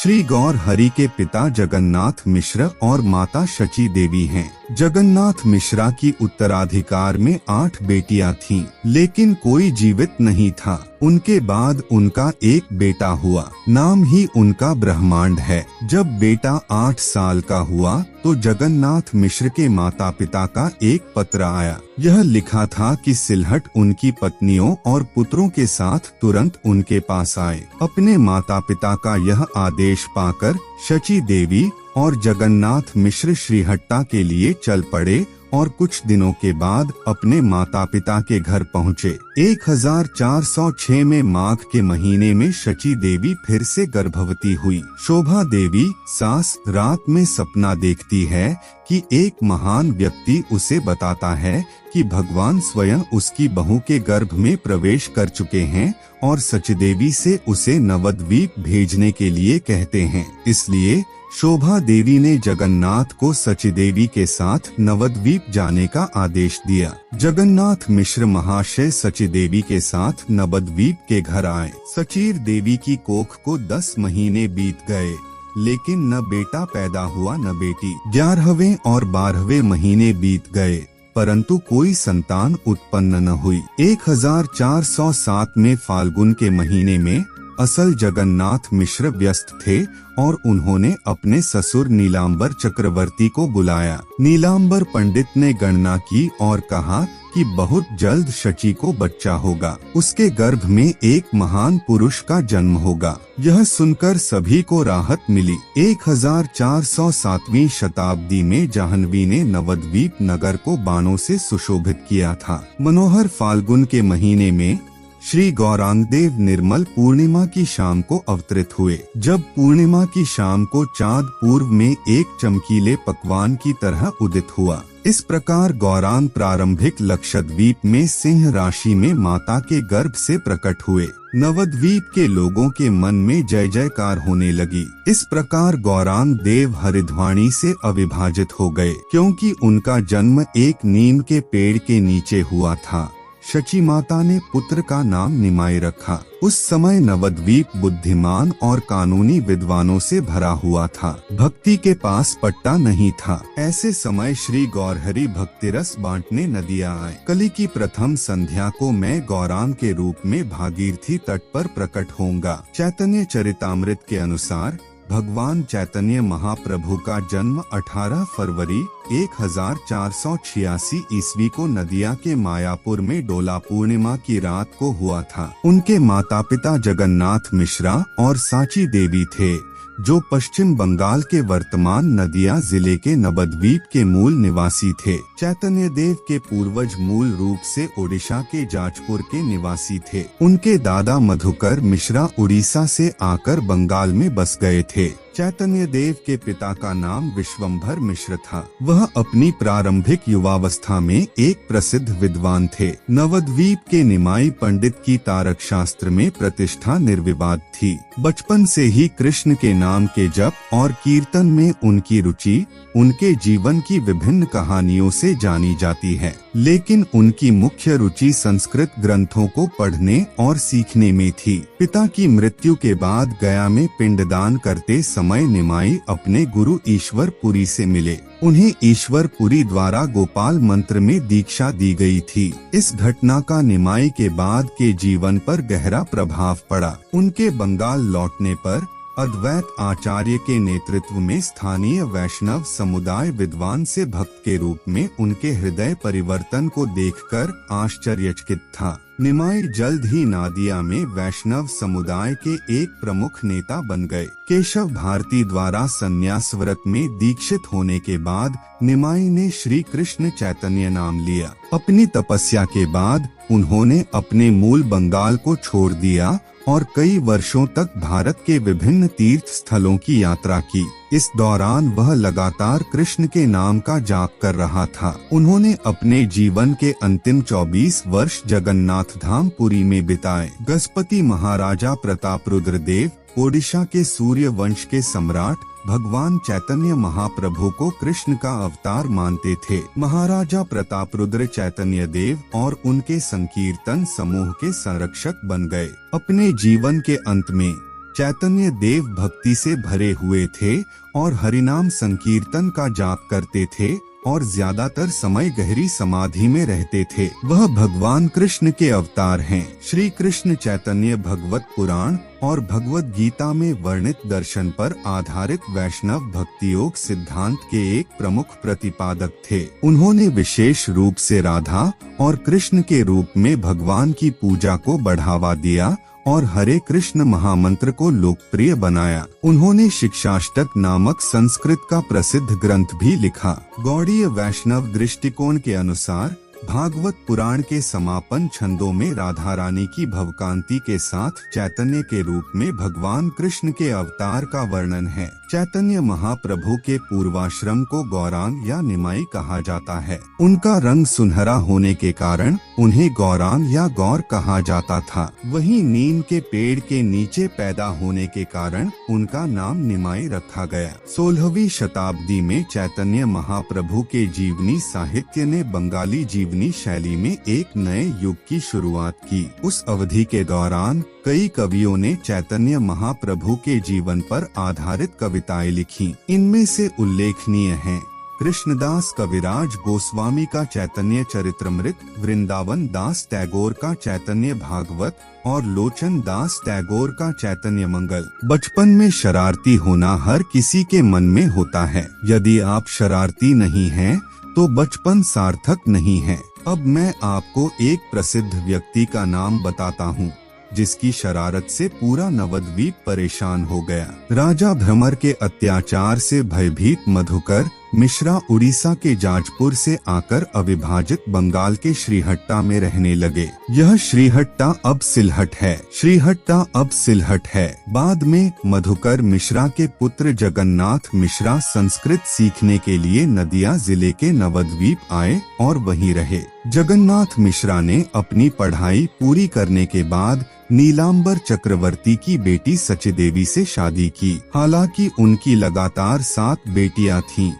श्री गौर हरि के पिता जगन्नाथ मिश्र और माता शची देवी हैं। जगन्नाथ मिश्रा की उत्तराधिकार में 8 बेटियां थीं, लेकिन कोई जीवित नहीं था। उनके बाद उनका एक बेटा हुआ, नाम ही उनका ब्रह्मांड है। जब बेटा 8 साल का हुआ तो जगन्नाथ मिश्र के माता पिता का एक पत्र आया। यह लिखा था कि सिलहट उनकी पत्नियों और पुत्रों के साथ तुरंत उनके पास आए। अपने माता पिता का यह आदेश पाकर शची देवी और जगन्नाथ मिश्र श्रीहट्टा के लिए चल पड़े और कुछ दिनों के बाद अपने माता पिता के घर पहुँचे। 1406 में माघ के महीने में शची देवी फिर से गर्भवती हुई। शोभा देवी सास रात में सपना देखती है कि एक महान व्यक्ति उसे बताता है कि भगवान स्वयं उसकी बहू के गर्भ में प्रवेश कर चुके हैं और सचदेवी से उसे नवद्वीप भेजने के लिए कहते हैं। इसलिए शोभा देवी ने जगन्नाथ को सचदेवी के साथ नवद्वीप जाने का आदेश दिया। जगन्नाथ मिश्र महाशय सचदेवी के साथ नवद्वीप के घर आए। सचीर देवी की कोख को 10 महीने बीत गए, लेकिन न बेटा पैदा हुआ न बेटी। 11वें और 12वें महीने बीत गए, परंतु कोई संतान उत्पन्न न हुई। 1407 में फाल्गुन के महीने में असल जगन्नाथ मिश्र व्यस्त थे और उन्होंने अपने ससुर नीलांबर चक्रवर्ती को बुलाया। नीलांबर पंडित ने गणना की और कहा कि बहुत जल्द शची को बच्चा होगा, उसके गर्भ में एक महान पुरुष का जन्म होगा। यह सुनकर सभी को राहत मिली। 1407वीं शताब्दी में जाह्नवी ने नवद्वीप नगर को बाणों से सुशोभित किया था। मनोहर फाल्गुन के महीने में श्री गौरांग देव निर्मल पूर्णिमा की शाम को अवतरित हुए। जब पूर्णिमा की शाम को चाँद पूर्व में एक चमकीले पकवान की तरह उदित हुआ। इस प्रकार गौरांग प्रारंभिक लक्षद्वीप में सिंह राशि में माता के गर्भ से प्रकट हुए। नवद्वीप के लोगों के मन में जय जयकार होने लगी। इस प्रकार गौरांग देव हरिद्वाणी से अविभाजित हो गए, क्योंकि उनका जन्म एक नीम के पेड़ के नीचे हुआ था। शची माता ने पुत्र का नाम निमाई रखा। उस समय नवद्वीप बुद्धिमान और कानूनी विद्वानों से भरा हुआ था। भक्ति के पास पट्टा नहीं था। ऐसे समय श्री गौरहरि भक्तिरस बांटने नदियाँ आए। कली की प्रथम संध्या को मैं गौरांग के रूप में भागीरथी तट पर प्रकट होऊंगा। चैतन्य चरितामृत के अनुसार भगवान चैतन्य महाप्रभु का जन्म 18 फरवरी 1486 ईस्वी को नदिया के मायापुर में डोला पूर्णिमा की रात को हुआ था। उनके माता पिता जगन्नाथ मिश्रा और साची देवी थे, जो पश्चिम बंगाल के वर्तमान नदिया जिले के नवद्वीप के मूल निवासी थे। चैतन्य देव के पूर्वज मूल रूप से ओडिशा के जाजपुर के निवासी थे। उनके दादा मधुकर मिश्रा उड़ीसा से आकर बंगाल में बस गए थे। चैतन्य देव के पिता का नाम विश्वंभर मिश्र था। वह अपनी प्रारंभिक युवावस्था में एक प्रसिद्ध विद्वान थे। नवद्वीप के निमाई पंडित की तारक शास्त्र में प्रतिष्ठा निर्विवाद थी। बचपन से ही कृष्ण के नाम के जप और कीर्तन में उनकी रुचि उनके जीवन की विभिन्न कहानियों से जानी जाती है, लेकिन उनकी मुख्य रुचि संस्कृत ग्रंथों को पढ़ने और सीखने में थी। पिता की मृत्यु के बाद गया में पिंडदान करते समय निमाई अपने गुरु ईश्वरपुरी से मिले। उन्हें ईश्वरपुरी द्वारा गोपाल मंत्र में दीक्षा दी गई थी। इस घटना का निमाई के बाद के जीवन पर गहरा प्रभाव पड़ा। उनके बंगाल लौटने पर अद्वैत आचार्य के नेतृत्व में स्थानीय वैष्णव समुदाय विद्वान से भक्त के रूप में उनके हृदय परिवर्तन को देखकर आश्चर्यचकित था। निमाई जल्द ही नादिया में वैष्णव समुदाय के एक प्रमुख नेता बन गए। केशव भारती द्वारा संन्यास व्रत में दीक्षित होने के बाद निमाई ने श्री कृष्ण चैतन्य नाम लिया। अपनी तपस्या के बाद उन्होंने अपने मूल बंगाल को छोड़ दिया और कई वर्षों तक भारत के विभिन्न तीर्थ स्थलों की यात्रा की। इस दौरान वह लगातार कृष्ण के नाम का जाप कर रहा था। उन्होंने अपने जीवन के अंतिम 24 वर्ष जगन्नाथ धाम पुरी में बिताए। गजपति महाराजा प्रतापरुद्र देव ओडिशा के सूर्य वंश के सम्राट भगवान चैतन्य महाप्रभु को कृष्ण का अवतार मानते थे। महाराजा प्रतापरुद्र चैतन्य देव और उनके संकीर्तन समूह के संरक्षक बन गए। अपने जीवन के अंत में चैतन्य देव भक्ति से भरे हुए थे और हरिनाम संकीर्तन का जाप करते थे और ज्यादातर समय गहरी समाधि में रहते थे। वह भगवान कृष्ण के अवतार हैं। श्री कृष्ण चैतन्य भगवत पुराण और भगवत गीता में वर्णित दर्शन पर आधारित वैष्णव भक्ति योग सिद्धांत के एक प्रमुख प्रतिपादक थे। उन्होंने विशेष रूप से राधा और कृष्ण के रूप में भगवान की पूजा को बढ़ावा दिया और हरे कृष्ण महामंत्र को लोकप्रिय बनाया। उन्होंने शिक्षाष्टक नामक संस्कृत का प्रसिद्ध ग्रंथ भी लिखा। गौड़ीय वैष्णव दृष्टिकोण के अनुसार भागवत पुराण के समापन छंदों में राधा रानी की भवकांति के साथ चैतन्य के रूप में भगवान कृष्ण के अवतार का वर्णन है। चैतन्य महाप्रभु के पूर्वाश्रम को गौरांग या निमाई कहा जाता है। उनका रंग सुनहरा होने के कारण उन्हें गौरांग या गौर कहा जाता था। वहीं नीम के पेड़ के नीचे पैदा होने के कारण उनका नाम निमाई रखा गया। 16वीं शताब्दी में चैतन्य महाप्रभु के जीवनी साहित्य ने बंगाली जीवनी शैली में एक नए युग की शुरुआत की। उस अवधि के दौरान कई कवियों ने चैतन्य महाप्रभु के जीवन पर आधारित कविताएं लिखी। इनमें से उल्लेखनीय हैं कृष्णदास कविराज गोस्वामी का चैतन्य चरितमृत, वृंदावन दास टैगोर का चैतन्य भागवत और लोचन दास टैगोर का चैतन्य मंगल। बचपन में शरारती होना हर किसी के मन में होता है। यदि आप शरारती नहीं हैं, तो बचपन सार्थक नहीं है। अब मैं आपको एक प्रसिद्ध व्यक्ति का नाम बताता हूँ जिसकी शरारत से पूरा नवद्वीप परेशान हो गया। राजा भ्रमर के अत्याचार से भयभीत मधुकर मिश्रा उड़ीसा के जाजपुर से आकर अविभाजित बंगाल के श्रीहट्टा में रहने लगे। यह श्रीहट्टा अब सिलहट है। श्रीहट्टा अब सिलहट है। बाद में मधुकर मिश्रा के पुत्र जगन्नाथ मिश्रा संस्कृत सीखने के लिए नदिया जिले के नवद्वीप आए और वहीं रहे। जगन्नाथ मिश्रा ने अपनी पढ़ाई पूरी करने के बाद नीलांबर चक्रवर्ती की बेटी सचदेवी से शादी की। हालांकि उनकी लगातार 7 बेटियां थीं,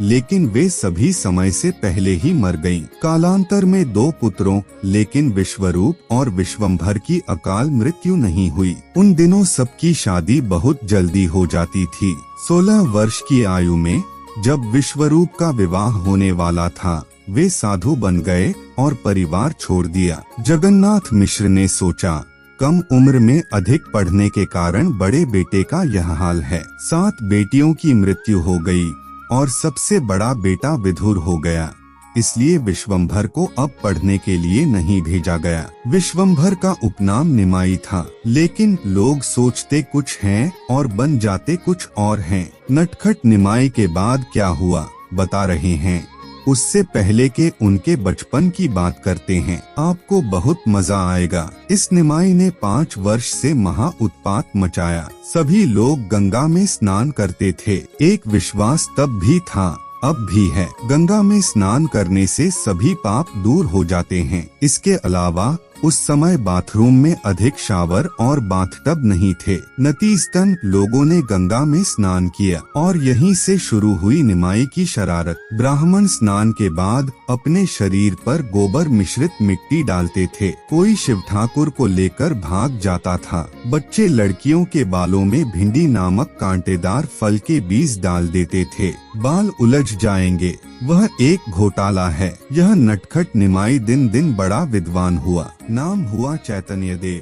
लेकिन वे सभी समय से पहले ही मर गईं। कालांतर में 2 पुत्रों लेकिन विश्वरूप और विश्वंभर की अकाल मृत्यु नहीं हुई। उन दिनों सबकी शादी बहुत जल्दी हो जाती थी। 16 वर्ष की आयु में जब विश्वरूप का विवाह होने वाला था, वे साधु बन गए और परिवार छोड़ दिया। जगन्नाथ मिश्र ने सोचा, कम उम्र में अधिक पढ़ने के कारण बड़े बेटे का यह हाल है। 7 बेटियों की मृत्यु हो गई और सबसे बड़ा बेटा विधुर हो गया। इसलिए विश्वंभर को अब पढ़ने के लिए नहीं भेजा गया। विश्वंभर का उपनाम निमाई था, लेकिन लोग सोचते कुछ हैं और बन जाते कुछ और हैं। नटखट निमाई के बाद क्या हुआ बता रहे हैं। उससे पहले के उनके बचपन की बात करते हैं। आपको बहुत मजा आएगा। इस निमाई ने 5 वर्ष से महा उत्पात मचाया। सभी लोग गंगा में स्नान करते थे। एक विश्वास तब भी था, अब भी है। गंगा में स्नान करने से सभी पाप दूर हो जाते हैं। इसके अलावा उस समय बाथरूम में अधिक शावर और बाथटब नहीं थे। नतीजतन लोगों ने गंगा में स्नान किया और यहीं से शुरू हुई निमाई की शरारत। ब्राह्मण स्नान के बाद अपने शरीर पर गोबर मिश्रित मिट्टी डालते थे। कोई शिव ठाकुर को लेकर भाग जाता था। बच्चे लड़कियों के बालों में भिंडी नामक कांटेदार फल के बीज डाल देते थे। बाल उलझ जाएंगे। वह एक घोटाला है। यह नटखट निमाई दिन दिन बड़ा विद्वान हुआ। नाम हुआ चैतन्य देव।